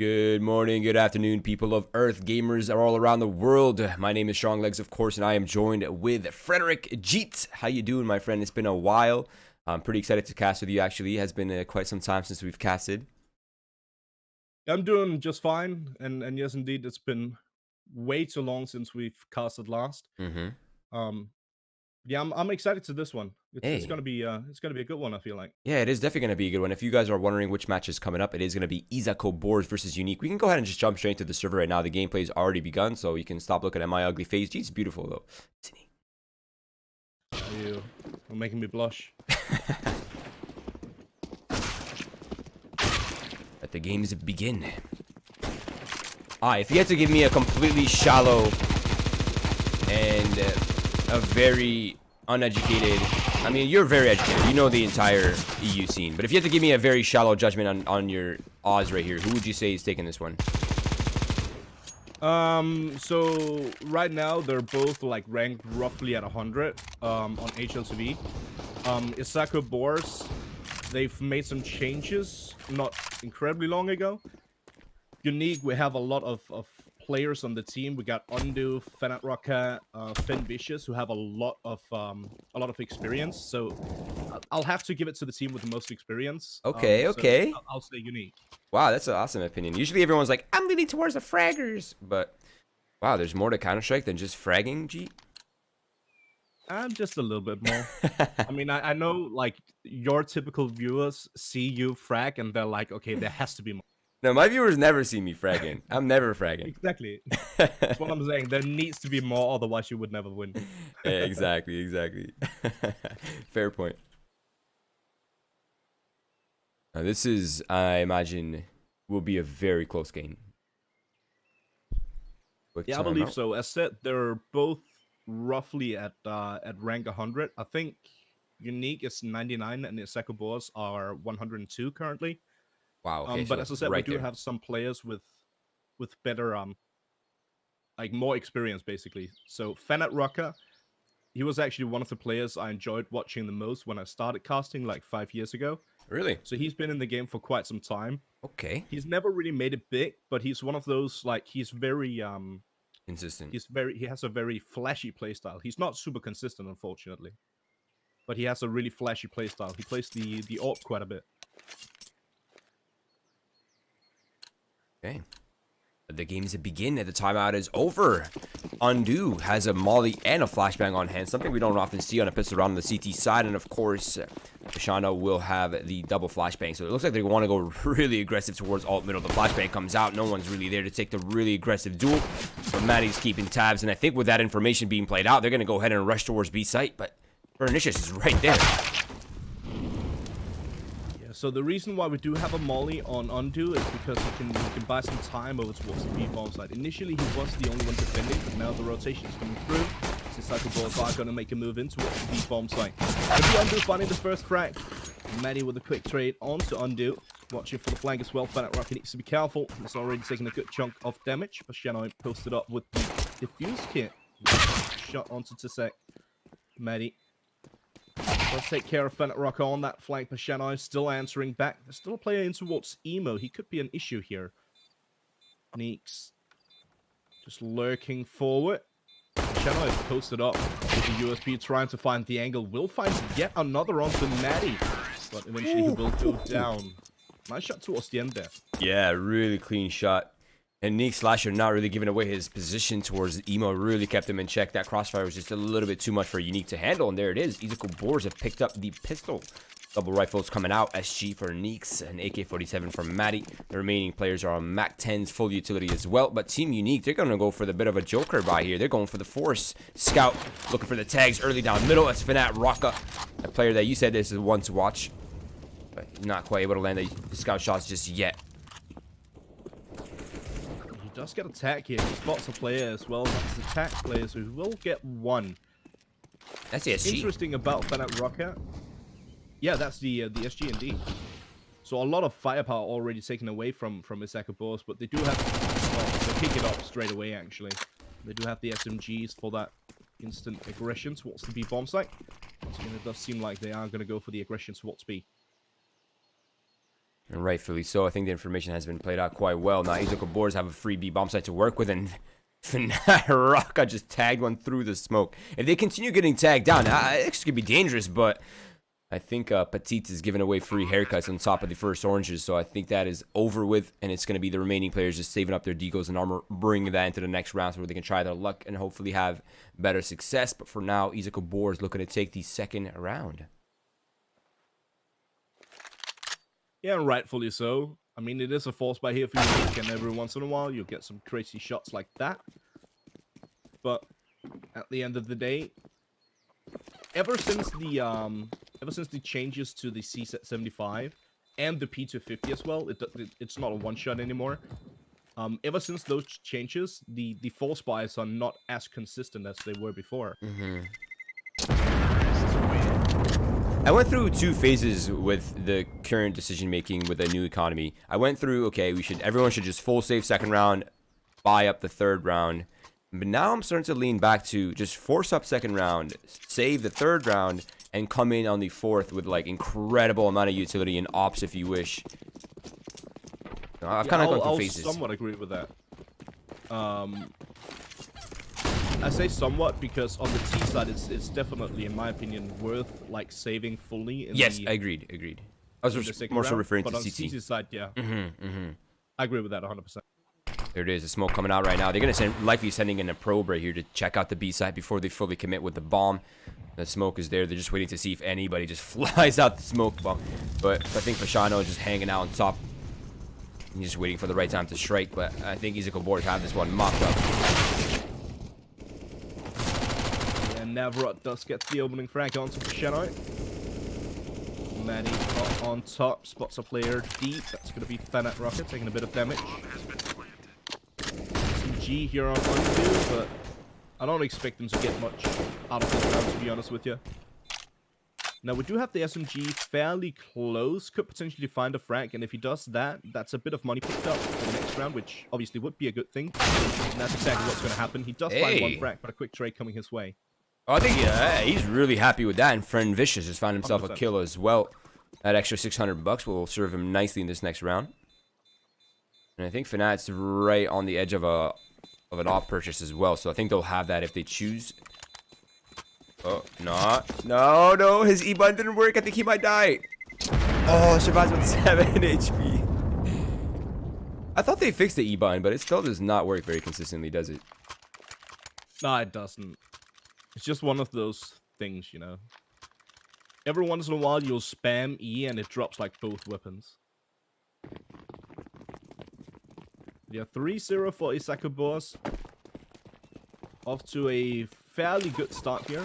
Good morning, good afternoon, people of Earth, gamers are all around the world. My name is Strong Legs, of course, and I am joined with Frederik GieTe. How you doing, my friend? It's been a while. I'm pretty excited to cast with you, actually. It has been quite some time since we've casted. I'm doing just fine, and yes, indeed, it's been way too long since we've casted last. Um, yeah, I'm excited to this one. It's Hey. gonna be it's gonna be a good one. I feel like. Yeah, it is definitely going to be a good one. If you guys are wondering which match is coming up, it is going to be Izako Boars versus Unique. We can go ahead and just jump straight into the server right now. The gameplay has already begun, so you can stop looking at my ugly face. GieTe's beautiful, though. You're making me blush. Let the games begin. If you had to give me a completely shallow and a very uneducated, I mean, you're very educated, you know the entire EU scene, but if you had to give me a very shallow judgment on your Oz right here, who would you say is taking this one? So right now they're both like ranked roughly at 100 on HLTV. Izako Boars, they've made some changes not incredibly long ago. Unique, we have a lot of players on the team. We got Undo, Frederik, Finn Vicious, who have a lot of experience. So I'll have to give it to the team with the most experience. Okay, okay. So I'll say Unique. Wow, that's an awesome opinion. Usually everyone's like, I'm leaning towards the fraggers, but wow, there's more to Counter-Strike than just fragging, G. I'm just a little bit more. I mean, I know like your typical viewers see you frag and they're like, okay, there has to be more. No, my viewers never see me fragging. I'm never fragging. Exactly. That's what I'm saying. There needs to be more, otherwise you would never win. Yeah, exactly. Fair point. Now, this is, I imagine, will be a very close game. Yeah, I believe so. As said, they're both roughly at rank 100. I think Unique is 99 and Izako Boars are 102 currently. Wow. Okay, but so as I said, right we do there. have some players with better like more experience basically. So Frederik, he was actually one of the players I enjoyed watching the most when I started casting like 5 years ago. Really? So he's been in the game for quite some time. Okay. He's never really made it big, but he's one of those like he's very Consistent. he has a very flashy playstyle. He's not super consistent, unfortunately, but he has a really flashy playstyle. He plays the AWP quite a bit. Okay. The games begin. The timeout is over. Undo has a molly and a flashbang on hand, something we don't often see on a pistol round on the CT side. And of course, Shana will have the double flashbang. So it looks like they want to go really aggressive towards alt middle. The flashbang comes out. No one's really there to take the really aggressive duel. But Maddie's keeping tabs. And I think with that information being played out, they're going to go ahead and rush towards B site. But Pernicious is right there. So the reason why we do have a molly on Undo is because you can buy some time over towards the B-bomb side. Initially, he was the only one defending, but now the rotation is coming through. Izako Boars are going to make a move in towards the B-bomb side. But Undo finding the first frag. Maddie with a quick trade onto Undo. Watching for the flank as well. Frederik needs to be careful. He's already taking a good chunk of damage. But Shannon posted up with the defuse kit. Shot onto Tisek. Maddie. Let's take care of Frederik on that flank. Pashano still answering back. There's still a player in towards Emo. He could be an issue here. Neeks just lurking forward. Pashano is posted up with the USB trying to find the angle. Will find yet another onto Maddie. But eventually he will go down. Nice shot towards the end there. Yeah, really clean shot. And Neek Slasher not really giving away his position towards Emo, really kept him in check. That crossfire was just a little bit too much for Unique to handle, and there it is. Izako Boars have picked up the pistol. Double rifles coming out. SG for Neeks and AK-47 for Maddie. The remaining players are on MAC-10's full utility as well. But Team Unique, they're going to go for the bit of a joker by here. They're going for the Force Scout, looking for the tags early down middle. That's Frederik, a player that you said this is one to watch. But he's not quite able to land the scout shots just yet. Does get attack here. He spots a player as well. That's attack players who will get one. That's the SG. Interesting about Frederik. Yeah, that's the SG indeed. So a lot of firepower already taken away from Izako Boars, but they do have, well, they pick it up straight away actually. They do have the SMGs for that instant aggression towards the B bomb site. So it does seem like they are going to go for the aggression towards B. And rightfully so. I think the information has been played out quite well. Now, Izako Boars have a free B bomb site to work with, and Raka just tagged one through the smoke. If they continue getting tagged down, it could be dangerous, but I think Petite is giving away free haircuts on top of the first oranges, so I think that is over with, and it's going to be the remaining players just saving up their decos and armor, bringing that into the next round so where they can try their luck and hopefully have better success. But for now, Izako Boars looking to take the second round. Yeah, and rightfully so. I mean, it is a force buy here for you, and every once in a while you'll get some crazy shots like that. But at the end of the day, ever since the changes to the C75 and the P250 as well, it's not a one-shot anymore. Ever since those changes, the force buys are not as consistent as they were before. I went through 2 phases with the current decision making with the new economy. I went through, okay, everyone should just full save second round, buy up the third round. But now I'm starting to lean back to just force up second round, save the third round, and come in on the fourth with like incredible amount of utility and ops if you wish. I've kind of gone through phases. I'll somewhat agree with that. I say somewhat because on the T side, it's definitely, in my opinion, worth like saving fully. Yes, I agreed. I was more so referring to CT. CT. On the side, yeah. I agree with that 100%. There it is, the smoke coming out right now. They're going to likely sending in a probe right here to check out the B site before they fully commit with the bomb. The smoke is there. They're just waiting to see if anybody just flies out the smoke bomb. But I think Pashano is just hanging out on top. He's just waiting for the right time to strike. But I think Izako Boars have this one mocked up. And Navarot does get the opening frag onto Pashano. Maddie on top, spots a player deep. That's going to be Fanat Rocket taking a bit of damage. G here on 1-2, but I don't expect them to get much out of this round, to be honest with you. Now, we do have the SMG fairly close, could potentially find a frag, and if he does that, that's a bit of money picked up for the next round, which obviously would be a good thing. And that's exactly what's going to happen. He does find one frag, but a quick trade coming his way. Oh, I think he's really happy with that, and Friend Vicious has found himself 100%. A kill as well. That extra $600 will serve him nicely in this next round. And I think Fanat's right on the edge of an op purchase as well, so I think they'll have that if they choose. Oh, no, his E-button didn't work. I think he might die. Oh, survives with 7 HP. I thought they fixed the E-button, but it still does not work very consistently, does it? No, it doesn't. It's just one of those things, you know. Every once in a while, you'll spam E and it drops like both weapons. Yeah, 3-0 for Izako Boars. Off to a fairly good start here.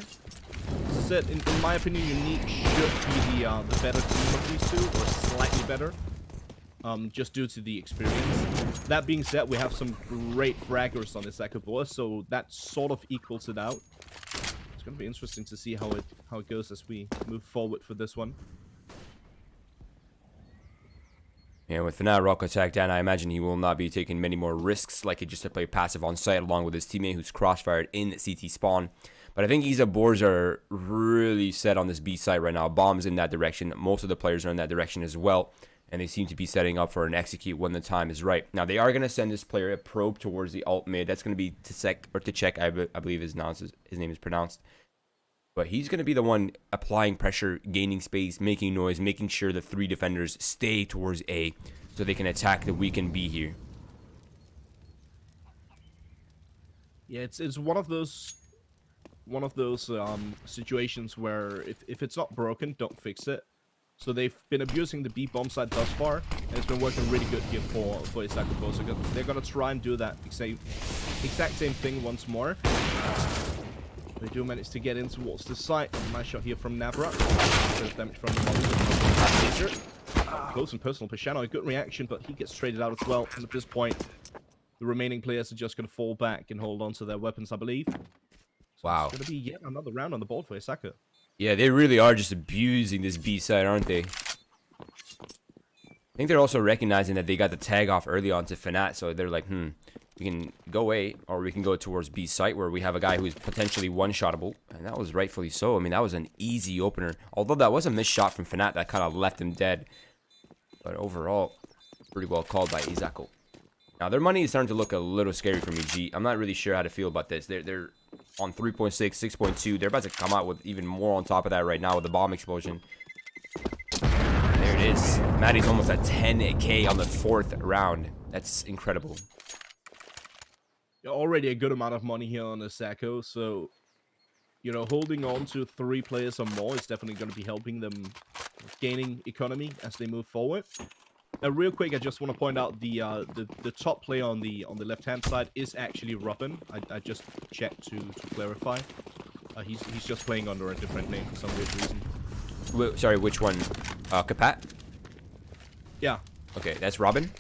As I said, in my opinion, Unique should be the better team of these two, or slightly better. Just due to the experience. That being said, we have some great fraggers on Izako Boars, so that sort of equals it out. It's going to be interesting to see how it goes as we move forward for this one. Yeah, with Fanat Rock attack down, I imagine he will not be taking many more risks, like just to play passive on site along with his teammate who's crossfired in CT spawn. But I think Izako Boars are really set on this B site right now. Bombs in that direction. Most of the players are in that direction as well. And they seem to be setting up for an execute when the time is right. Now, they are going to send this player a probe towards the alt mid. That's going to be to check, I believe his name is pronounced. But he's going to be the one applying pressure, gaining space, making noise, making sure the 3 defenders stay towards A so they can attack the weakened B here. Yeah, it's one of those situations where if it's not broken, don't fix it. So they've been abusing the B bomb side thus far, and it's been working really good here for Izako Boars. So they're going to try and do that exact same thing once more. They do manage to get in towards the site. Nice shot here from Navra. Bit of damage from the close and personal. Pashano, a good reaction, but he gets traded out as well. And at this point, the remaining players are just going to fall back and hold on to their weapons, I believe. So wow. It's going to be yet another round on the board for Izako. Yeah, they really are just abusing this B side, aren't they? I think they're also recognizing that they got the tag off early on to Fanat, so they're like, we can go A, or we can go towards B site, where we have a guy who is potentially one-shottable. And that was rightfully so. I mean, that was an easy opener. Although that was a missed shot from Fanat that kind of left him dead. But overall, pretty well called by Izako. Now, their money is starting to look a little scary for me, G. I'm not really sure how to feel about this. They're on 3.6, 6.2. They're about to come out with even more on top of that right now with the bomb explosion. There it is. Maddie's almost at 10k on the 4th round. That's incredible. Already a good amount of money here on Izako, so, you know, holding on to 3 players or more is definitely going to be helping them gaining economy as they move forward. Real quick, I just want to point out the top player on the left-hand side is actually Robin. I just checked to clarify. He's just playing under a different name for some weird reason. Sorry, which one? Kapat? Yeah. Okay, that's Robin.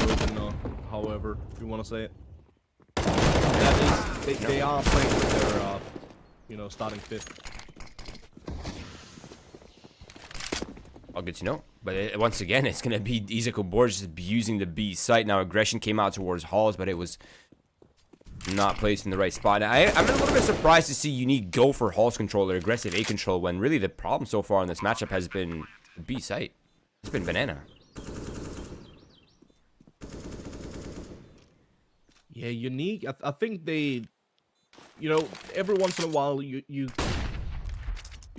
Robin, however you want to say it. That is, they are playing with their, you know, starting 5th. All good to know. But once again, it's going to be Izako Boars just abusing the B site. Now, aggression came out towards Halls, but it was not placed in the right spot. I'm a little bit surprised to see Unique go for Halls control or aggressive A control when really the problem so far in this matchup has been the B site. It's been Banana. Yeah, Unique. I think they, you know, every once in a while you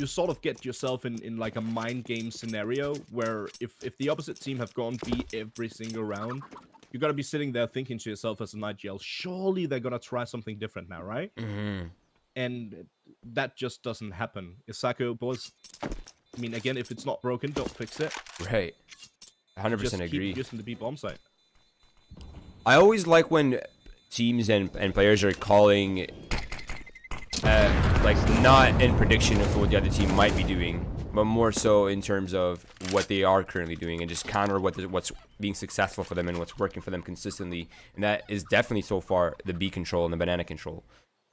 sort of get yourself in like a mind game scenario where if the opposite team have gone B every single round, you gotta be sitting there thinking to yourself as an IGL, surely they're gonna try something different now, right? Mm-hmm. And that just doesn't happen. Izako Boars, I mean, again, if it's not broken, don't fix it. Right. 100% just agree. Keep using the B bomb site. I always like when teams and players are calling like not in prediction of what the other team might be doing, but more so in terms of what they are currently doing and just counter what's being successful for them and what's working for them consistently. And that is definitely so far the B control and the banana control.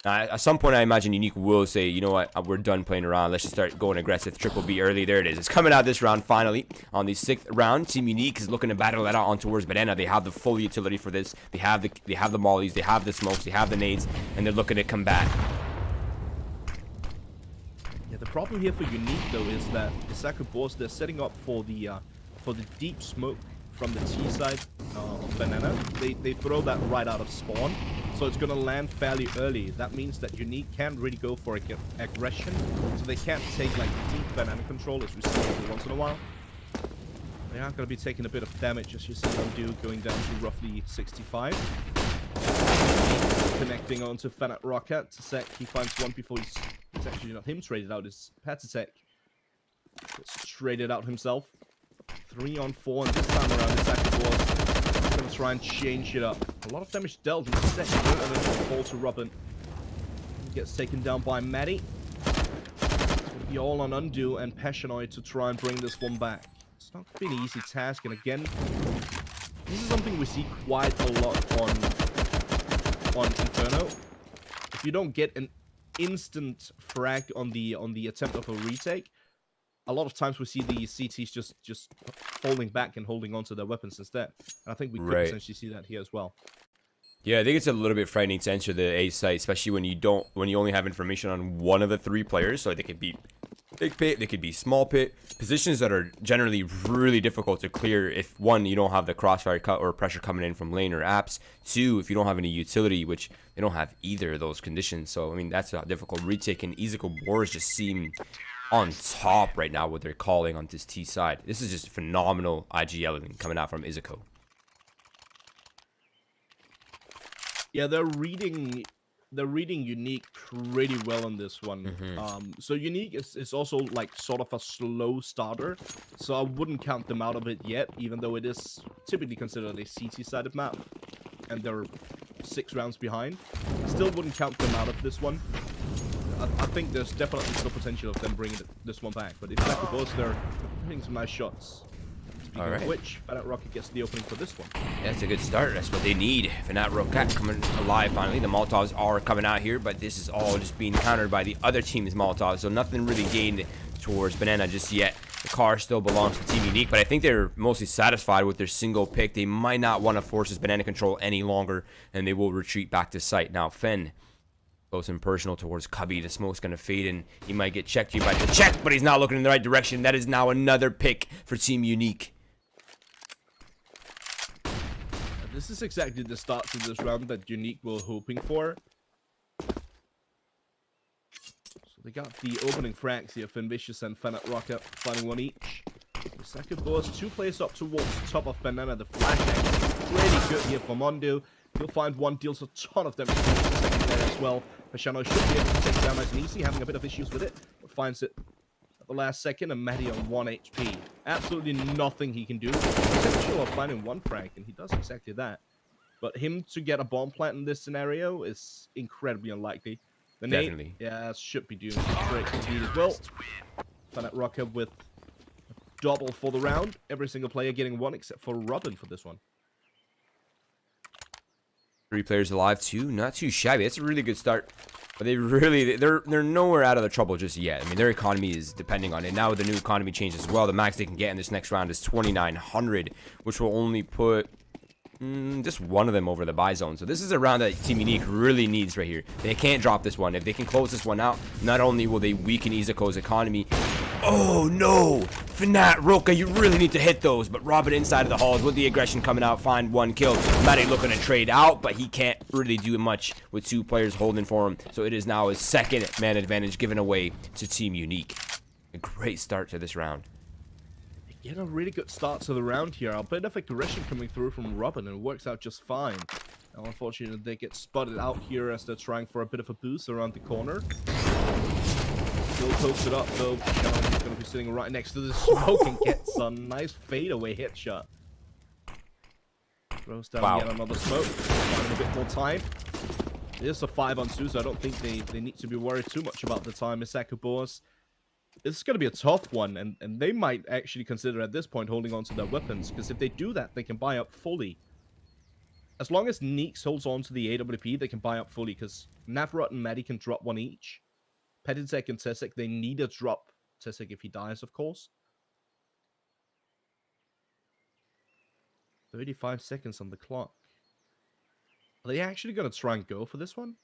At some point, I imagine Unique will say, you know what, we're done playing around. Let's just start going aggressive. Triple B early. There it is. It's coming out this round finally. On the 6th round, Team Unique is looking to battle that out on towards Banana. They have the full utility for this. They have the mollies. They have the smokes. They have the nades. And they're looking to combat. Yeah, the problem here for Unique, though, is that Izako Boars, they're setting up for the deep smoke from the T side of Banana. They throw that right out of spawn, so it's going to land fairly early. That means that Unique can't really go for aggression, so they can't take like deep Banana control as we see every once in a while. They are going to be taking a bit of damage, as you see them do, going down to roughly 65. Connecting onto Fanatic Rocket. Tasek, he finds one before it's actually not him traded out, it's Patasek. It's traded out himself. 3 on 4, and this time around Izako Boars is going to try and change it up. A lot of damage dealt in the second, and then fall to Robin. He gets taken down by Maddie. It's going to be all on Undo and Passionoid to try and bring this one back. It's not going to be an easy task, and again, this is something we see quite a lot on Inferno. If you don't get an instant frag on the attempt of a retake, a lot of times we see the CTs just falling back and holding onto their weapons instead. And I think we could essentially see that here as well. Yeah, I think it's a little bit frightening to enter the A site, especially when you only have information on one of the 3 players. So they could be big pit, they could be small pit, positions that are generally really difficult to clear if 1, you don't have the crossfire cut or pressure coming in from lane or apps. 2, if you don't have any utility, which they don't have either of those conditions. So I mean that's a difficult retake, and Izako Boars just seem on top right now what they're calling on this T side. This is just phenomenal IGL coming out from Izako. Yeah, they're reading Unique pretty well on this one. Mm-hmm. So Unique is also like sort of a slow starter, so I wouldn't count them out of it yet, even though it is typically considered a CT-sided map, and they're 6 rounds behind. Still wouldn't count them out of this one. I think there's definitely still potential of them bringing this one back, but if Izako Boars, they're hitting some nice shots. Speaking of which, Fanatic Rocket gets the opening for this one. Yeah, that's a good start. That's what they need. Fanatic Rocket coming alive finally. The Molotovs are coming out here, but this is all just being countered by the other team's Molotovs, so nothing really gained towards Banana just yet. The car still belongs to Team Unique, but I think they're mostly satisfied with their single pick. They might not want to force this Banana control any longer, and they will retreat back to site. Now, Fen Close and personal towards Cubby. The smoke's going to fade, and he might get checked. He might get checked, but he's not looking in the right direction. That is now another pick for Team Unique. This is exactly the start to this round that Unique were hoping for. So they got the opening frags here. Finvicious and Fennec Rocket finding one each. Izako Boars, 2 players up towards the top of Banana. The flashbang really good here for Mondo. He'll find one, deals a ton of damage to the second player as well. Pashano should be able to take it down nice and easy, having a bit of issues with it, but finds it at the last second, and Maddie on 1 HP. Absolutely nothing he can do. Potential of finding 1 frag, and he does exactly that. But him to get a bomb plant in this scenario is incredibly unlikely. The Definitely. nade, yeah, should be doing great indeed as well. Fennec Rocker with a double for the round. Every single player getting 1 except for Robin for this one. 3 players alive too, not too shabby. That's a really good start. But they're nowhere out of the trouble just yet. I mean, their economy is depending on it. Now with the new economy change as well, the max they can get in this next round is 2,900, which will only put just one of them over the buy zone. So this is a round that Team Unique really needs right here. They can't drop this one. If they can close this one out, not only will they weaken Izako's economy. Oh no! Fnat, Roka, you really need to hit those. But Robin inside of the halls with the aggression coming out, find 1 kill. Matty looking to trade out, but he can't really do much with 2 players holding for him. So it is now his second man advantage given away to Team Unique. A great start to this round. Get a really good start to the round here. A bit of aggression coming through from Robin, and it works out just fine. Now, unfortunately, they get spotted out here as they're trying for a bit of a boost around the corner. Still posted up, though. He's going to be sitting right next to the smoke and gets a nice fadeaway headshot. Throws down yet another smoke. Finding a bit more time. It is a 5-on-2, so I don't think they need to be worried too much about the time. Izako Boars. This is going to be a tough one, and they might actually consider at this point holding on to their weapons, because if they do that, they can buy up fully. As long as Neeks holds on to the AWP, they can buy up fully, because Navrot and Maddie can drop 1 each. Petitek and Tesek, they need to drop Tesek if he dies, of course. 35 seconds on the clock. Are they actually going to try and go for this one?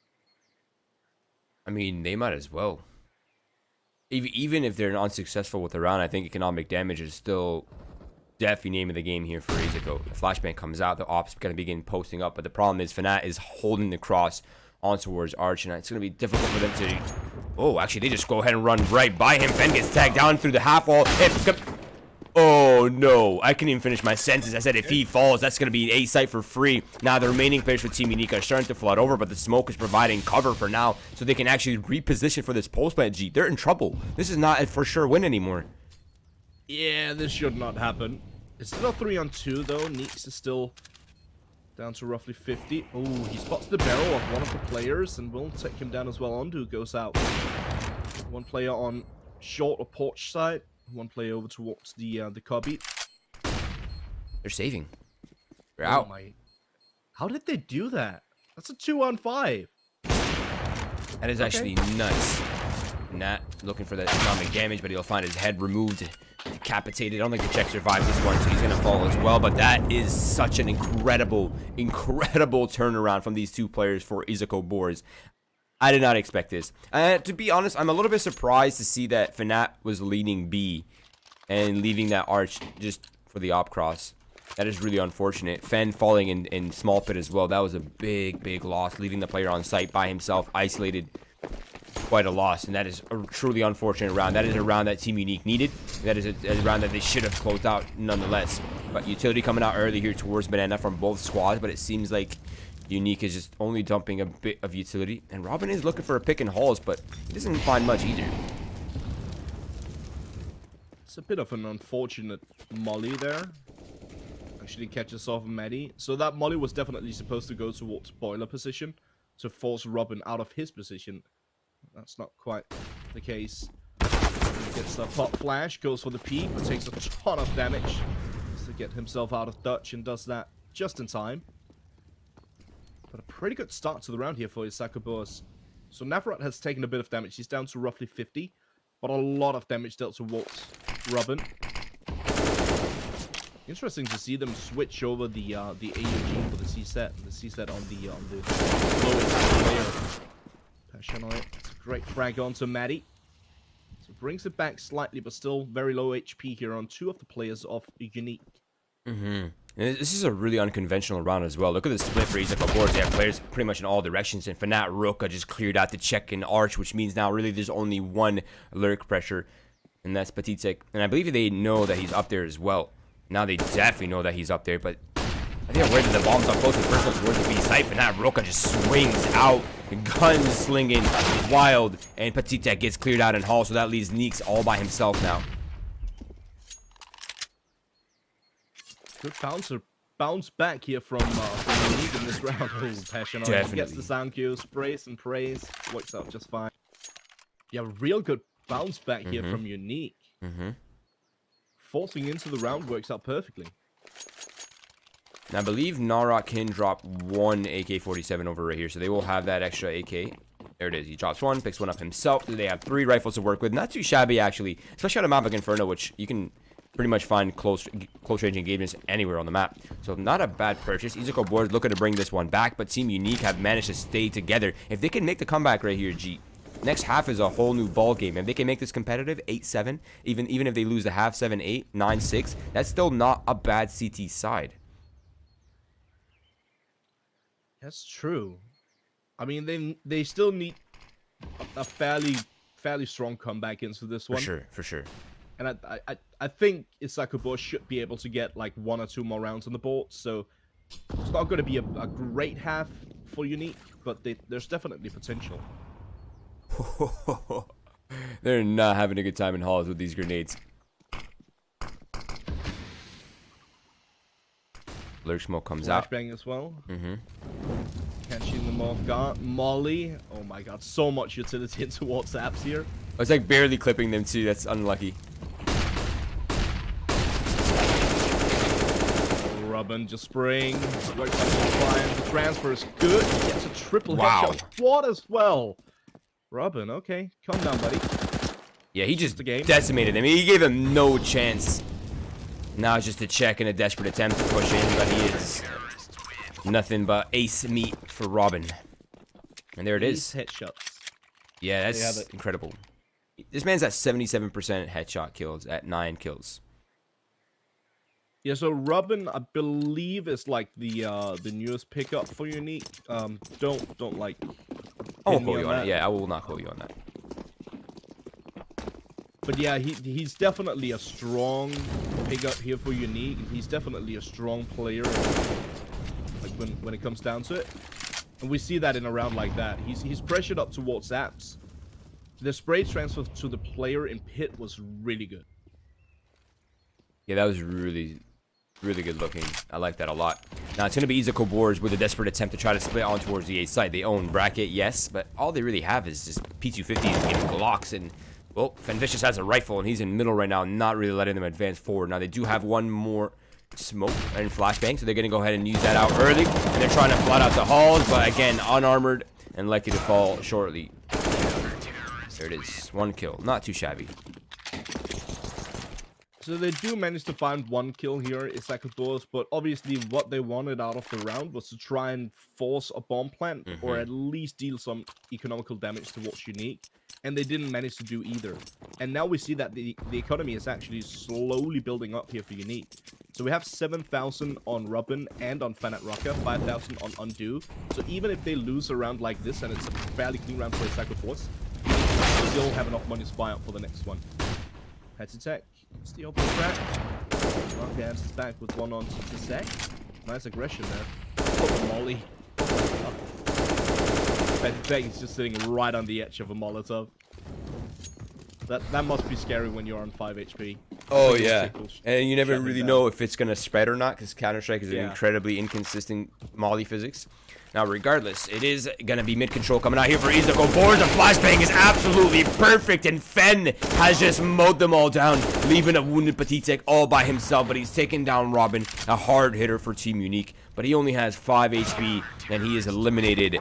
I mean, they might as well. Even if they're unsuccessful with the round, I think economic damage is still definitely name of the game here for Izako. The flashbang comes out, the ops going to begin posting up, but the problem is Fnat is holding the cross on towards Arch, and it's going to be difficult for them to... Oh, actually, they just go ahead and run right by him. Fen gets tagged down through the half wall. Oh, no. I couldn't even finish my sentence. I said if he falls, that's going to be an A site for free. Now, the remaining players for Team Unique are starting to flood over, but the smoke is providing cover for now, so they can actually reposition for this post plant. G, they're in trouble. This is not a for sure win anymore. Yeah, this should not happen. It's still a 3-on-2, though. Neeks is still down to roughly 50. Oh, he spots the barrel of one of the players and will take him down as well. Ondu goes out. 1 player on short or porch side. 1 player over towards the cubby. They're saving. They're out. How did they do that? That's a 2-on-5. That is actually nuts. Nat looking for that economic damage, but he'll find his head removed, decapitated. I don't think the Czech survives this one, so he's going to fall as well. But that is such an incredible turnaround from these 2 players for Izako Boars. I did not expect this. To be honest, I'm a little bit surprised to see that Fnat was leading B and leaving that Arch just for the op cross. That is really unfortunate. Fen falling in small pit as well. That was a big loss, leaving the player on site by himself, isolated. Quite a loss, and that is a truly unfortunate round. That is a round that Team Unique needed. That is a round that they should have closed out nonetheless. But utility coming out early here towards Banana from both squads, but it seems like Unique is just only dumping a bit of utility. And Robin is looking for a pick and hauls, but he doesn't find much either. It's a bit of an unfortunate molly there. Actually catches off Maddie. So that molly was definitely supposed to go towards boiler position to force Robin out of his position. That's not quite the case. He gets the pop flash, goes for the peek, but takes a ton of damage to get himself out of Dutch, and does that just in time. But a pretty good start to the round here for Izako Boars. So Navrot has taken a bit of damage. He's down to roughly 50, but a lot of damage dealt towards Robin. Interesting to see them switch over the AUG for the C set, and the C set on the lowest player. pressure on it. It's a great frag onto Maddie. So brings it back slightly, but still very low HP here on 2 of the players of Unique. And this is a really unconventional round as well. Look at the split for Izako Boars. They have players pretty much in all directions. And Fnatt Roka just cleared out the check and arch, which means now really there's only one lurk pressure. And that's Patitek. And I believe they know that he's up there as well. Now they definitely know that he's up there. But I think where the bombs up close and personal towards the B site. Fnatt Roka just swings out. Guns slinging. Wild. And Patitek gets cleared out in Hall. So that leaves Neeks all by himself now. Good bounce back here from Unique in this round. Oh, passion on it. Gets the sound cue, sprays and prays. Works out just fine. Yeah, real good bounce back here from Unique. Forcing into the round works out perfectly. And I believe Narok can drop one AK-47 over right here, so they will have that extra AK. There it is. He drops one, picks one up himself. They have 3 rifles to work with. Not too shabby, actually. Especially on a map like Inferno, which you can pretty much find close range engagements anywhere on the map. So not a bad purchase. Izako Boars looking to bring this one back, but Team Unique have managed to stay together. If they can make the comeback right here, G, next half is a whole new ball game. If they can make this competitive, 8-7, even if they lose the half 7-8, 9-6, that's still not a bad CT side. That's true. I mean, they still need a fairly strong comeback into this one. For sure. And I think Izako Boars should be able to get like 1 or 2 more rounds on the board. So it's not going to be a great half for Unique, but there's definitely potential. They're not having a good time in halls with these grenades. Lurk smoke comes out. Flashbang as well. Catching them off guard. Molly. Oh my god, so much utility into WhatsApps here. It's like barely clipping them too. That's unlucky. Robin just spraying. Works out fine. The transfer is good. He gets a triple Wow. headshot. What as well? Robin, okay. Calm down, buddy. Yeah, he just decimated him. He gave him no chance. Now it's just a check and a desperate attempt to push in, but he is nothing but ace meat for Robin. And there it is. Headshots. Yeah, that's incredible. This man's at 77% headshot kills at 9 kills. Yeah, so Robin, I believe, is like the newest pickup for Unique. Don't like. I won't quote you on it. Yeah, I will not quote you on that. But yeah, he's definitely a strong pickup here for Unique. He's definitely a strong player, like when it comes down to it. And we see that in a round like that. He's pressured up towards apps. The spray transfer to the player in pit was really good. Yeah, that was really good looking. I like that a lot. Now it's going to be Izako Boars with a desperate attempt to try to split on towards the A side. They own bracket, yes, but all they really have is just P250s and Glocks. And, well, Fenvicious has a rifle, and he's in middle right now, not really letting them advance forward. Now they do have one more smoke and flashbang, so they're going to go ahead and use that out early. And they're trying to flood out the halls, but again, unarmored and likely to fall shortly. There it is. 1 kill. Not too shabby. So they do manage to find 1 kill here, Izako Boars, but obviously what they wanted out of the round was to try and force a bomb plant, or at least deal some economical damage towards Unique, and they didn't manage to do either. And now we see that the economy is actually slowly building up here for Unique. So we have 7,000 on Robin and on Fnatt Roka, 5,000 on Undo. So even if they lose a round like this, and it's a fairly clean round for Izako Boars, they still have enough money to buy up for the next one. Head to tech. It's the open crack. Roka answers back with 1 on to sec. Nice aggression there. Oh, Molly. He's just sitting right on the edge of a Molotov. That must be scary when you're on 5 HP. Oh yeah, and you never really know if it's gonna spread or not, because Counter-Strike is an incredibly inconsistent molly physics. Now, regardless, it is gonna be mid-control coming out here for Izako Boars. The flashbang is absolutely perfect, and Fen has just mowed them all down, leaving a wounded Patitek all by himself. But he's taken down Robin, a hard hitter for Team Unique. But he only has 5 HP, and he is eliminated.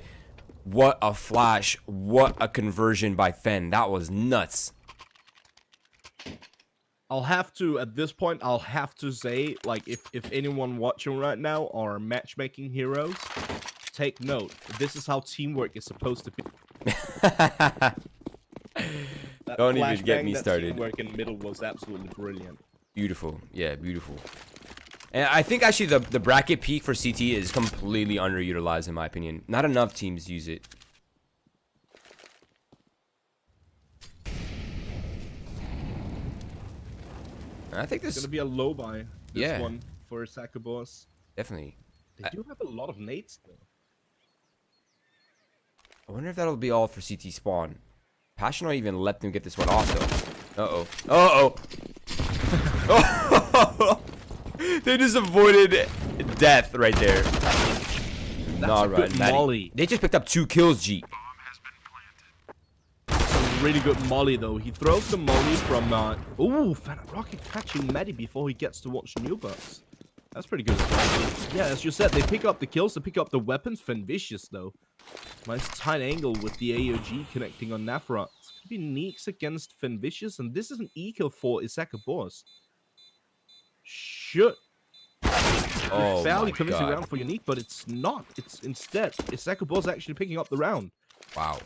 What a flash! What a conversion by Fen! That was nuts. I'll have to, at this point, I'll have to say, like, if anyone watching right now are matchmaking heroes, take note. This is how teamwork is supposed to be. Don't even get me started. Teamwork in the middle was absolutely brilliant. Beautiful. Yeah, beautiful. And I think actually the bracket peak for CT is completely underutilized in my opinion. Not enough teams use it. I think this is gonna be a low buy. This one for Izako Boars. Definitely. They do have a lot of nades though. I wonder if that'll be all for CT spawn. Passion not even let them get this one off though. Uh-oh. Uh-oh. Oh! They just avoided death right there. That's a good molly. They just picked up 2 kills, G. That's a really good molly though. He throws the molly from ooh, Frederik catching Maddie before he gets to watch Newbucks. That's pretty good. Yeah, as you said, they pick up the kills, they pick up the weapons. Vicious though. Nice tight angle with the AOG connecting on Nafra. It's gonna be Neeks against Vicious, and this is an E-kill for Izako Boars. Should fairly coming around for Unique, but it's not. It's instead Izako Boars actually picking up the round. Wow.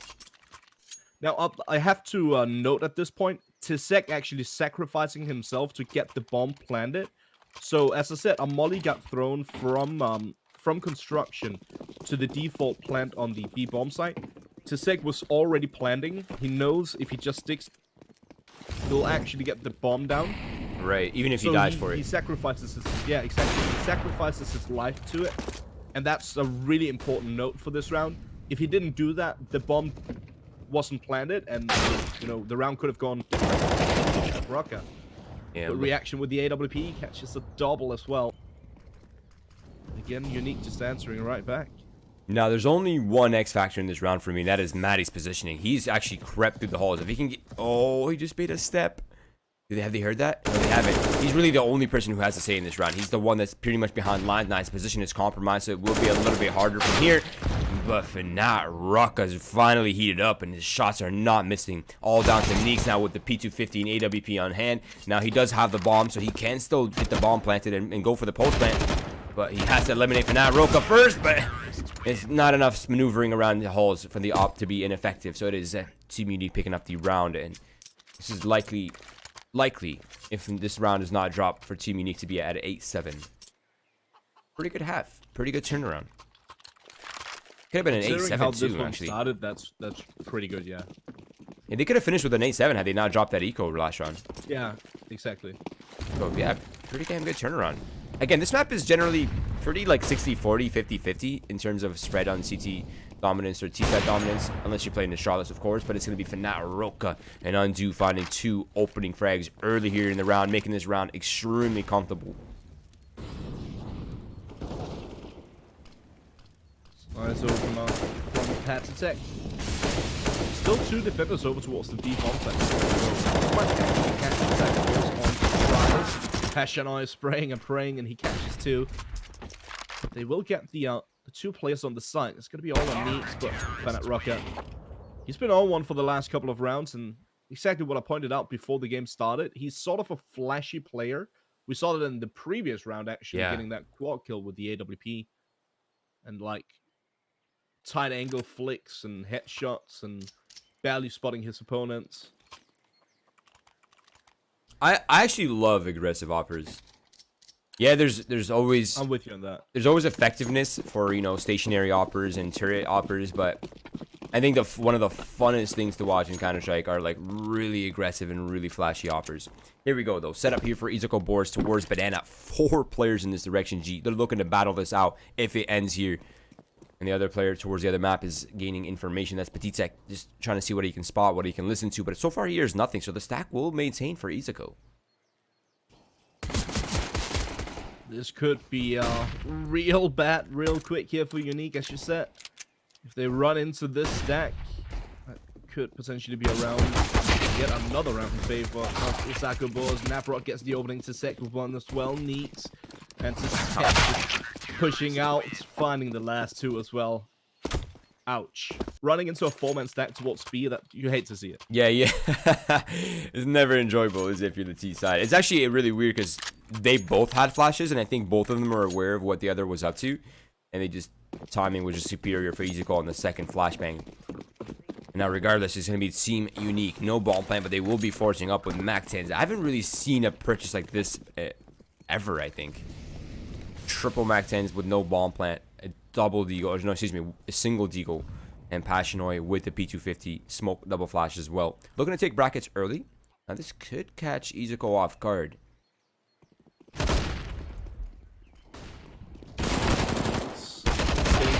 Now I have to note at this point, Izako actually sacrificing himself to get the bomb planted. So as I said, a molly got thrown from construction to the default plant on the B bomb site. Izako was already planting. He knows if he just sticks, he'll actually get the bomb down. Right, even if he dies for it. He sacrifices his, yeah, exactly. He sacrifices his life to it. And that's a really important note for this round. If he didn't do that, the bomb wasn't planted, and you know, the round could have gone different. Rocker. Yeah, but reaction with the AWP catches a double as well. Again, Unique just answering right back. Now, there's only one X factor in this round for me, and that is Maddie's positioning. He's actually crept through the halls. If he can get... Oh, he just made a step. Have they heard that? No, they haven't. He's really the only person who has to say in this round. He's the one that's pretty much behind lines. Now his position is compromised, so it will be a little bit harder from here. But Frederik has finally heated up, and his shots are not missing. All down to Neeks now with the P250 and AWP on hand. Now he does have the bomb, so he can still get the bomb planted and go for the post plant. But he has to eliminate Frederik first, but it's not enough maneuvering around the halls for the op to be ineffective. So it is Team Unique picking up the round, and this is likely if this round is not dropped for Team Unique to be at 8-7. Pretty good half. Pretty good turnaround. Could have been an 8-7 too, actually. Started, that's pretty good, yeah. Yeah, they could have finished with an 8-7 had they not dropped that eco last round. Yeah, exactly. So yeah, pretty damn good turnaround. Again, this map is generally pretty like 60-40, 50-50 in terms of spread on CT dominance or T-side dominance, unless you're playing the Charlottes, of course. But it's going to be Frederik and Undo finding 2 opening frags early here in the round, making this round extremely comfortable. Nice opener from Patatech. Still 2 defenders over towards the B bomb side. Passion is spraying and praying, and he catches 2. They will get the 2 players on the side. It's going to be all on Neeks, but Frederik, he's been on one for the last couple of rounds, and exactly what I pointed out before the game started. He's sort of a flashy player. We saw that in the previous round, actually, getting that quad kill with the AWP. And, like, tight angle flicks and headshots and barely spotting his opponents. I actually love aggressive operas. Yeah, there's always... I'm with you on that. There's always effectiveness for, you know, stationary operas and turret operas, but I think one of the funnest things to watch in Counter-Strike are, like, really aggressive and really flashy operas. Here we go, though. Set up here for Izako Boars towards Banana. 4 players in this direction, G. They're looking to battle this out if it ends here. And the other player towards the other map is gaining information. That's Petitech, just trying to see what he can spot, what he can listen to. But so far, he hears nothing, so the stack will maintain for Izako. This could be real bad, real quick here for Unique, as you said. If they run into this stack, that could potentially be a round. Yet another round in favor of Izako Boars. Nafra gets the opening to Sek with one as well. Neeks and to pushing out, finding the last 2 as well. Ouch. Running into a 4-man stack towards B, that you hate to see it. Yeah. It's never enjoyable, is if you're the T side. It's actually really weird because they both had flashes, and I think both of them were aware of what the other was up to. And they just, timing was just superior for Izako on the second flashbang. Now, regardless, it's going to be Team Unique. No bomb plant, but they will be forcing up with Mac 10s. I haven't really seen a purchase like this ever, I think. Triple Mac 10s with no bomb plant. A double deagle, or no, excuse me, a single deagle. And Passionoi with the P250 smoke double flash as well. Looking to take brackets early. Now, this could catch Izako off guard.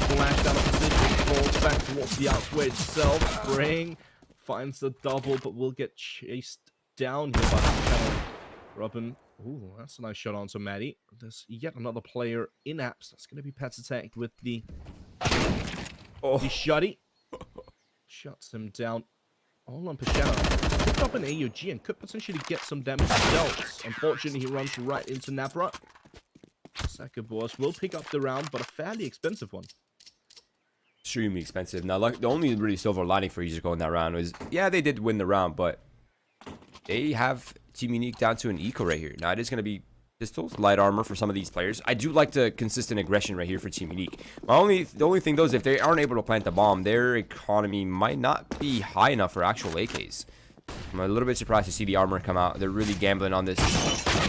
Flashed out of position, falls back towards the outway itself. Spring finds the double, but will get chased down here by the channel. Robin, ooh, that's a nice shot onto Maddie. There's yet another player in apps. That's going to be Patsatech with the shotty. Shuts him down. All on Pashana. Picked up an AUG and could potentially get some damage himself. Unfortunately, he runs right into Nabra. Izako Boars will pick up the round, but a fairly expensive one. Extremely expensive. Now, the only really silver lining for Izako in that round was, yeah, they did win the round, but they have Team Unique down to an eco right here. Now, it is going to be pistols, light armor for some of these players. I do like the consistent aggression right here for Team Unique. The only thing, though, is if they aren't able to plant the bomb, their economy might not be high enough for actual AKs. I'm a little bit surprised to see the armor come out. They're really gambling on this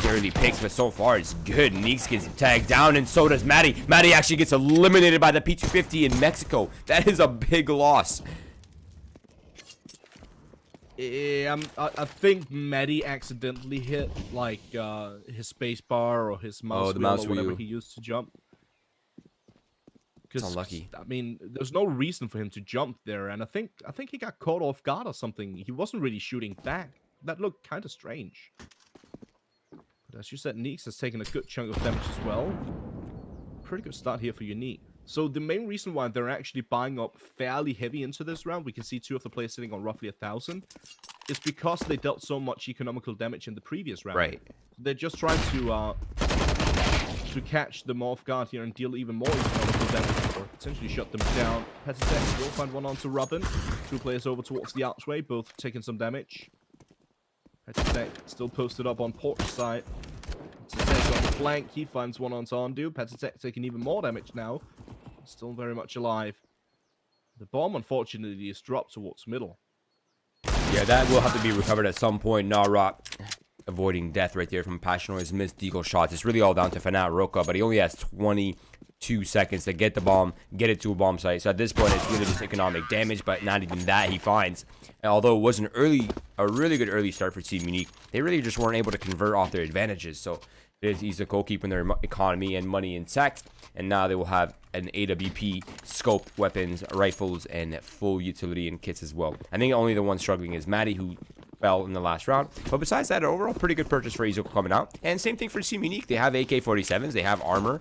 early picks, but so far it's good. Neeks gets tagged down, and so does Maddie. Maddie actually gets eliminated by the P250 in Mexico. That is a big loss. Yeah, I think Maddie accidentally hit like his space bar or his mouse wheel or whatever he used to jump. It's unlucky. I mean, there's no reason for him to jump there, and I think he got caught off guard or something. He wasn't really shooting back. That looked kind of strange. But as you said, Neeks has taken a good chunk of damage as well. Pretty good start here for Unique. So the main reason why they're actually buying up fairly heavy into this round, we can see two of the players sitting on roughly 1,000, is because they dealt so much economical damage in the previous round. Right. They're just trying to catch them off guard here and deal even more economical damage or potentially shut them down. Patsatech will find one onto Robin. Two players over towards the archway, both taking some damage. Patsatech still posted up on port side. Patsatech on the flank, he finds one onto Ondu. Patsatech taking even more damage now. Still very much alive. The bomb, unfortunately, is dropped towards middle. Yeah, that will have to be recovered at some point. Narok avoiding death right there from Passionoi's missed deagle shots. It's really all down to Fanat Roka, but he only has 22 seconds to get the bomb, get it to a bomb site. So at this point, it's really just economic damage, but not even that he finds. And although it was a really good early start for Team Unique, they really just weren't able to convert off their advantages. So it is Izako keeping their economy and money intact, and now they will have an AWP, scoped weapons, rifles, and full utility and kits as well. I think only the one struggling is Maddie, who fell in the last round. But besides that, overall, pretty good purchase for Izako coming out. And same thing for Team Unique. They have AK-47s. They have armor.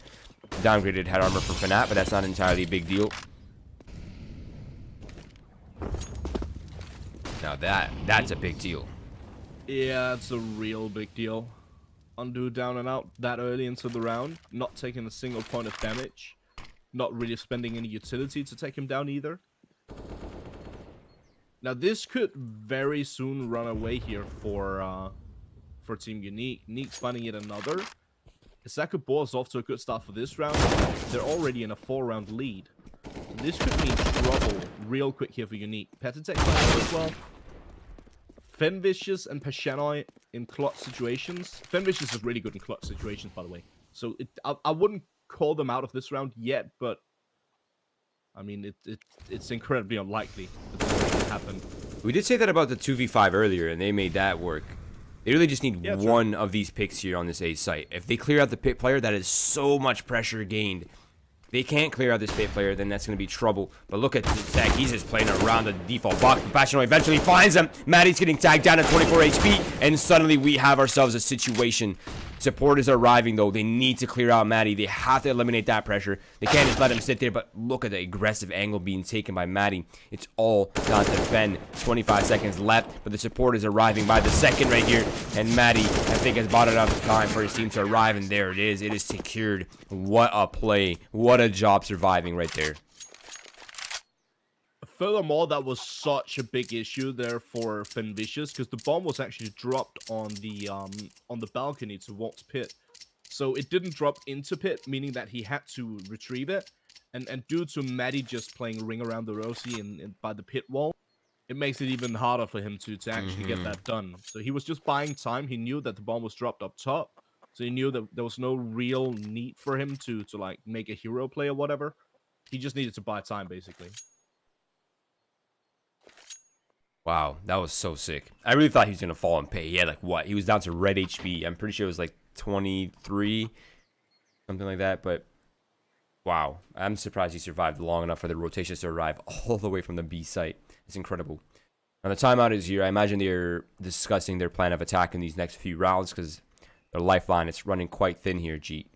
Downgraded head armor for Fanat, but that's not entirely a big deal. Now that's a big deal. Yeah, it's a real big deal. Undo down and out that early into the round, not taking a single point of damage, not really spending any utility to take him down either. Now this could very soon run away here for Team Unique. Neek's finding it another. Izako Boars off to a good start for this round. They're already in a 4-round lead. This could mean trouble real quick here for Unique. Patatech as well. Fenvicious and Pashanoi in clutch situations. Fenvicious is really good in clutch situations, by the way. So I wouldn't call them out of this round yet, but I mean, it's incredibly unlikely that this will happen. We did say that about the 2v5 earlier, and they made that work. They really just need one of these picks here on this A site. If they clear out the pit player, that is so much pressure gained. They can't clear out this pit player, then that's going to be trouble. But look at Zach. He's just playing around the default box. Passionoi eventually finds him. Maddie's getting tagged down at 24 HP. And suddenly we have ourselves a situation. Support is arriving, though. They need to clear out Maddie. They have to eliminate that pressure. They can't just let him sit there. But look at the aggressive angle being taken by Maddie. It's all down to Fen. 25 seconds left. But the support is arriving by the second right here. And Maddie, I think, has bought enough time for his team to arrive. And there it is. It is secured. What a play. What a job surviving right there. Furthermore, that was such a big issue there for Fenvicious because the bomb was actually dropped on the balcony towards pit. So it didn't drop into pit, meaning that he had to retrieve it. And due to Maddie just playing ring around the rosy and by the pit wall, it makes it even harder for him to actually get that done. So he was just buying time. He knew that the bomb was dropped up top. So he knew that there was no real need for him to like make a hero play or whatever. He just needed to buy time, basically. Wow, that was so sick. I really thought he was going to fall and pay. He had like what? He was down to red HP. I'm pretty sure it was like 23, something like that. But wow, I'm surprised he survived long enough for the rotations to arrive all the way from the B site. It's incredible. Now the timeout is here. I imagine they're discussing their plan of attack in these next few rounds because their lifeline is running quite thin here, GieTe.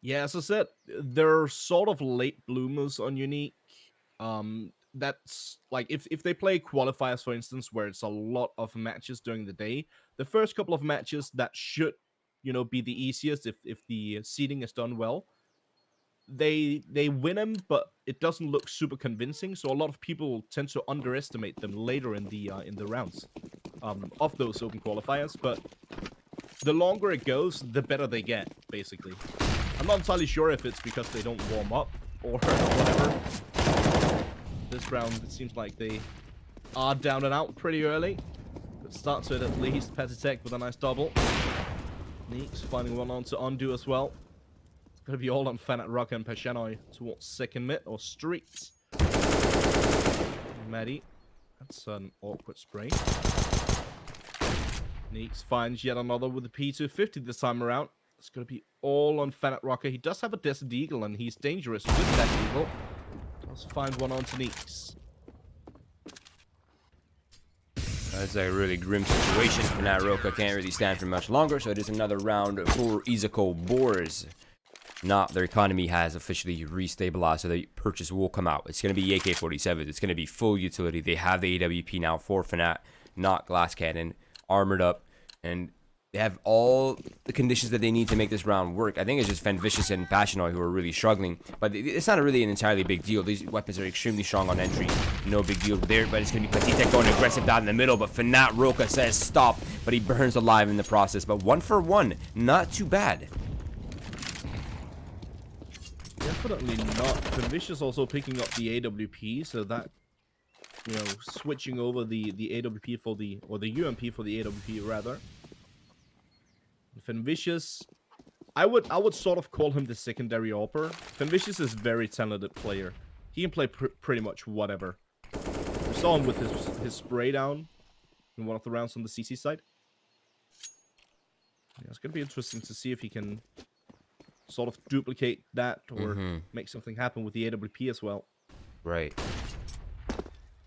Yeah, as I said, they're sort of late bloomers on Unique. That's like if they play qualifiers, for instance, where it's a lot of matches during the day, the first couple of matches that should, you know, be the easiest if the seeding is done well, they win them, but it doesn't look super convincing. So a lot of people tend to underestimate them later in the rounds of those open qualifiers. But the longer it goes, the better they get, basically. I'm not entirely sure if it's because they don't warm up or whatever. This round, it seems like they are down and out pretty early. Good start to it at least. Petitek with a nice double. Neeks finding one on to undo as well. It's going to be all on Fanat Rock and Peshanoi towards second mid or streets. Maddie. That's an awkward spray. Neeks finds yet another with the P250 this time around. It's going to be all on Fanat Rocker. He does have a Desert Eagle and he's dangerous with that Eagle. Let's find one on to Neeks. That's a really grim situation. Fanat Roca can't really stand for much longer, so it is another round for Izako Boars. Now their economy has officially restabilized, so the purchase will come out. It's going to be AK-47s. It's going to be full utility. They have the AWP now for Fanat, not glass cannon, armored up, and they have all the conditions that they need to make this round work. I think it's just Fenvicious and Passionoi who are really struggling, but it's not really an entirely big deal. These weapons are extremely strong on entry. No big deal there, but it's going to be Petitek going aggressive down in the middle, but Fanat Roca says stop, but he burns alive in the process. But 1 for 1, not too bad. Definitely not. Fenvicious also picking up the AWP, so that, you know, switching over the AWP for the, or the UMP for the AWP rather. Fenvicious, I would sort of call him the secondary AWPer. Fenvicious is a very talented player. He can play pretty much whatever. We saw him with his spray down in one of the rounds on the CC side. Yeah, it's gonna be interesting to see if he can sort of duplicate that or make something happen with the AWP as well. Right.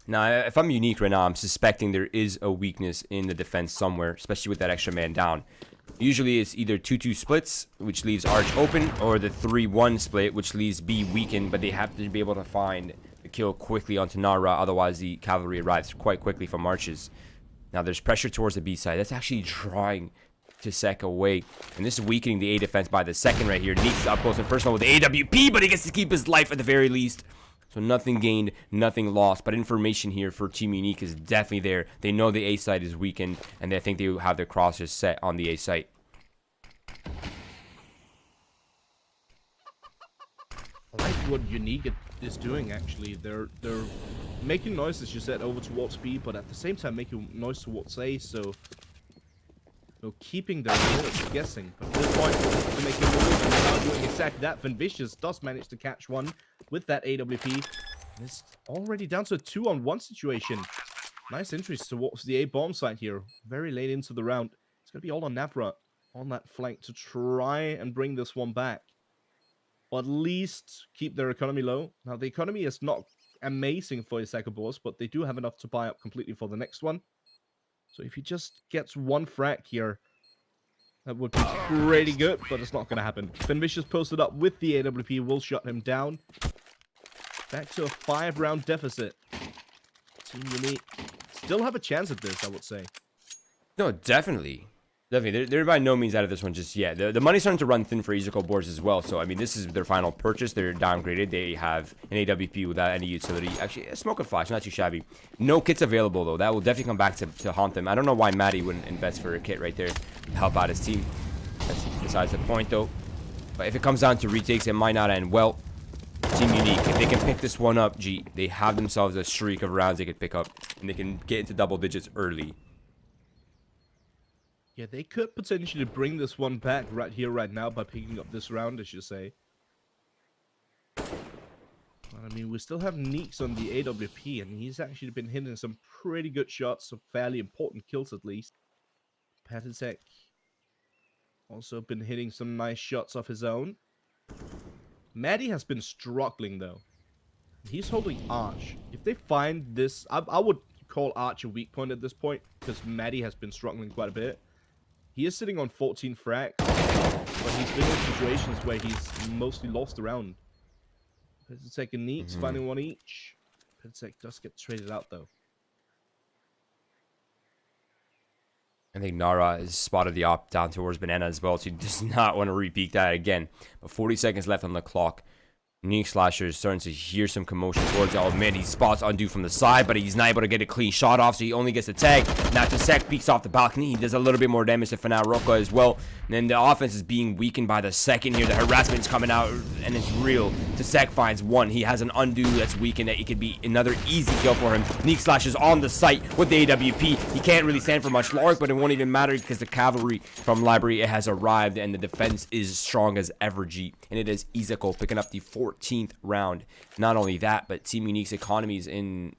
Now, if I'm Unique right now, I'm suspecting there is a weakness in the defense somewhere, especially with that extra man down. Usually it's either 2-2 splits, which leaves Arch open, or the 3-1 split, which leaves B weakened, but they have to be able to find the kill quickly onto Nara, otherwise the cavalry arrives quite quickly from Arches. Now there's pressure towards the B side. That's actually drawing to Sek away, and this is weakening the A defense by the second right here. Neeks up close and personal with the AWP, but he gets to keep his life at the very least. So nothing gained, nothing lost, but information here for Team Unique is definitely there. They know the A site is weakened, and I think they have their crosses set on the A site. I like what Unique is doing, actually. They're making noise, as you said, over towards B, but at the same time making noise towards A, so keeping their opponents guessing. But at this point, they're making moves and now doing exactly that. Fenvicious does manage to catch one with that AWP. And it's already down to a 2-on-1 situation. Nice entries towards the A bomb site here. Very late into the round. It's going to be all on Navra on that flank to try and bring this one back. Or at least keep their economy low. Now, the economy is not amazing for Izako Boars, but they do have enough to buy up completely for the next one. So if he just gets one frag here, that would be pretty good, but it's not going to happen. Fenvicious posted up with the AWP, will shut him down. Back to a 5-round deficit. Team Unique still have a chance at this, I would say. No, definitely. Definitely. They're by no means out of this one just yet. The money's starting to run thin for Izako Boars as well. So, I mean, this is their final purchase. They're downgraded. They have an AWP without any utility. Actually, a smoke and flash, not too shabby. No kits available, though. That will definitely come back to haunt them. I don't know why Matty wouldn't invest for a kit right there to help out his team. That's besides the point, though. But if it comes down to retakes, it might not end well. Team Unique Unique. If they can pick this one up, they have themselves a streak of rounds they could pick up, and they can get into double digits early. Yeah, they could potentially bring this one back right here, right now, by picking up this round, as you say. But, I mean, we still have Neeks on the AWP, and he's actually been hitting some pretty good shots, some fairly important kills at least. Patetek also been hitting some nice shots of his own. Maddie has been struggling, though. He's holding Arch. If they find this, I would call Arch a weak point at this point, because Maddie has been struggling quite a bit. He is sitting on 14 frags, but he's been in situations where he's mostly lost around. Patetek and Neeks finding one each. Patetek does get traded out, though. I think Nara has spotted the op down towards Banana as well, so he does not want to repeat that again. But 40 seconds left on the clock. Unique Slasher is starting to hear some commotion towards it. Oh man, he spots Undo from the side, but he's not able to get a clean shot off, so he only gets the tag. Now Tasek peeks off the balcony. He does a little bit more damage to Fanaroka as well. And then the offense is being weakened by the second here. The harassment's coming out, and it's real. Tasek finds one. He has an Undo that's weakened. It could be another easy kill for him. Unique Slash is on the site with the AWP. He can't really stand for much longer, but it won't even matter because the cavalry from Library has arrived, and the defense is strong as ever, G. And it is Izako picking up the 14th round. Not only that, but Team Unique's economy is in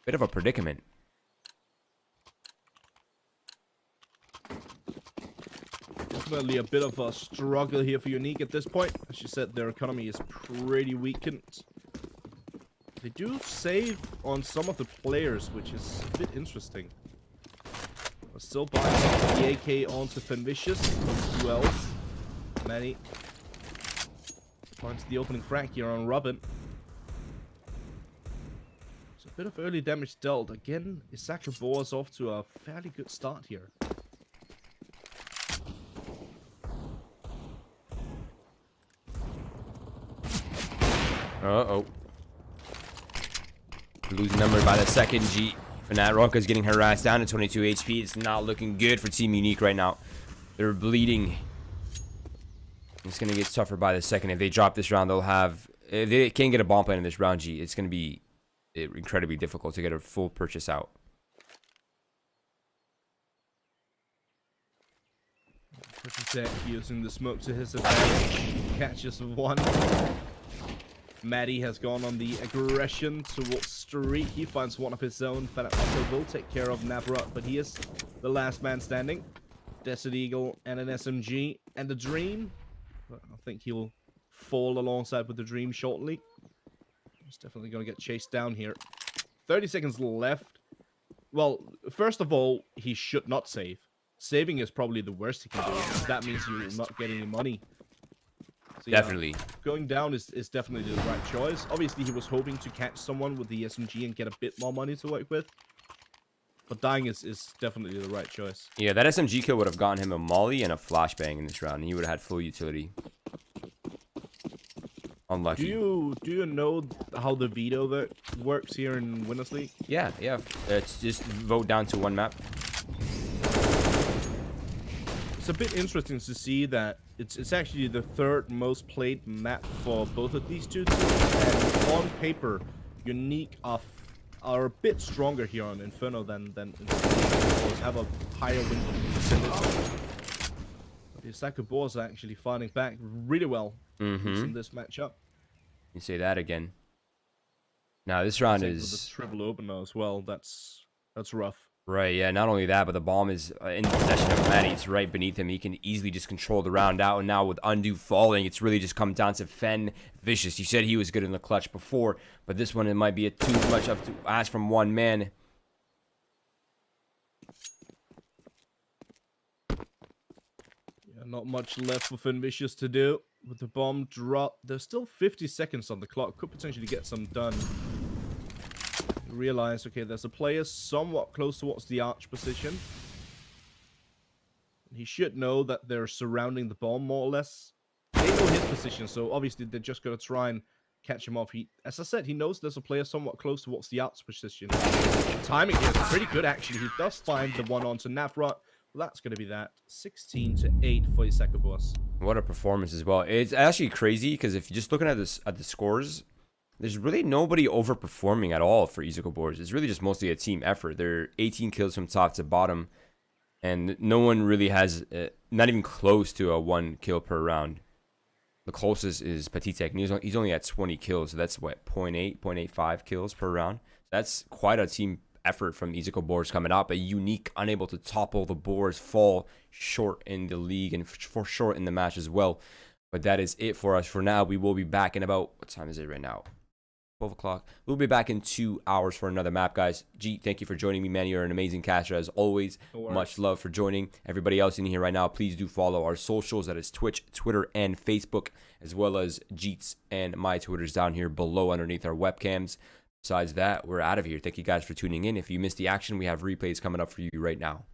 a bit of a predicament. Definitely a bit of a struggle here for Unique at this point. As you said, their economy is pretty weakened. They do save on some of the players, which is a bit interesting. But still buying the AK onto Fenvicious. Who else? Manny finds the opening frag here on Robin. It's a bit of early damage dealt. Again, Izako Boars off to a fairly good start here. Uh-oh. Losing number by the second, G. Fanaroka is getting harassed down to 22 HP. It's not looking good for Team Unique right now. They're bleeding. It's going to get tougher by the second. If they drop this round, they'll have... If they can't get a bomb plan in this round, G, it's going to be incredibly difficult to get a full purchase out. Patetek using the smoke to his advantage. Catches one. Maddie has gone on the aggression towards Street. He finds one of his own. Fanaroka will take care of Navra, but he is the last man standing. Desert Eagle and an SMG and the Dream. But I think he'll fall alongside with the Dream shortly. He's definitely going to get chased down here. 30 seconds left. Well, first of all, he should not save. Saving is probably the worst he can do, because that means you will not get any money. So, yeah, Definitely. going down is definitely the right choice. Obviously, he was hoping to catch someone with the SMG and get a bit more money to work with. But dying is definitely the right choice. Yeah, that SMG kill would have gotten him a molly and a flashbang in this round, and he would have had full utility. Unlucky. Do you know how the veto that works here in Winners League? Yeah. It's just vote down to one map. It's a bit interesting to see that it's actually the third most played map for both of these two teams, and on paper, Unique are a bit stronger here on Inferno than Inferno. Have a higher win percentage. But the Izako Boars are actually fighting back really well in this matchup. You say that again. Now this round With is the triple opener as well. That's rough. right. Yeah, not only that, but the bomb is in possession of Maddie. It's right beneath him. He can easily just control the round out. And now with Undo falling, it's really just come down to Fen Vicious. You said he was good in the clutch before, but this one it might be too much of to ask from one man. Yeah, not much left for Fen Vicious to do. With the bomb drop, there's still 50 seconds on the clock. Could potentially get some done. Realize, okay, there's a player somewhat close towards the arch position. He should know that they're surrounding the bomb more or less. They know his position, so obviously they're just going to try and catch him off. As I said, he knows there's a player somewhat close towards the arch position. Timing here is pretty good, actually. He does find the one onto Navrat. Well, that's going to be that. 16-8 for Izako Boars. What a performance as well. It's actually crazy because if you're just looking at this at the scores, there's really nobody overperforming at all for Izako Boars. It's really just mostly a team effort. They're 18 kills from top to bottom, and no one really has, not even close to a 1 kill per round. The closest is Petitek, and he's only at 20 kills, so that's what, 0.85 kills per round. That's quite a team effort from Izako Boars coming up. A unique, unable to topple the Boars, fall short in the league and for short in the match as well. But that is it for us for now. We will be back in about, what time is it right now? 12 o'clock. We'll be back in 2 hours for another map, guys. G, thank you for joining me, man. You're an amazing caster as always. Much love for joining. Everybody else in here right now, please do follow our socials. That is Twitch, Twitter, and Facebook, as well as GieTe's and my Twitter's down here below underneath our webcams. Besides that, we're out of here. Thank you guys for tuning in. If you missed the action, we have replays coming up for you right now.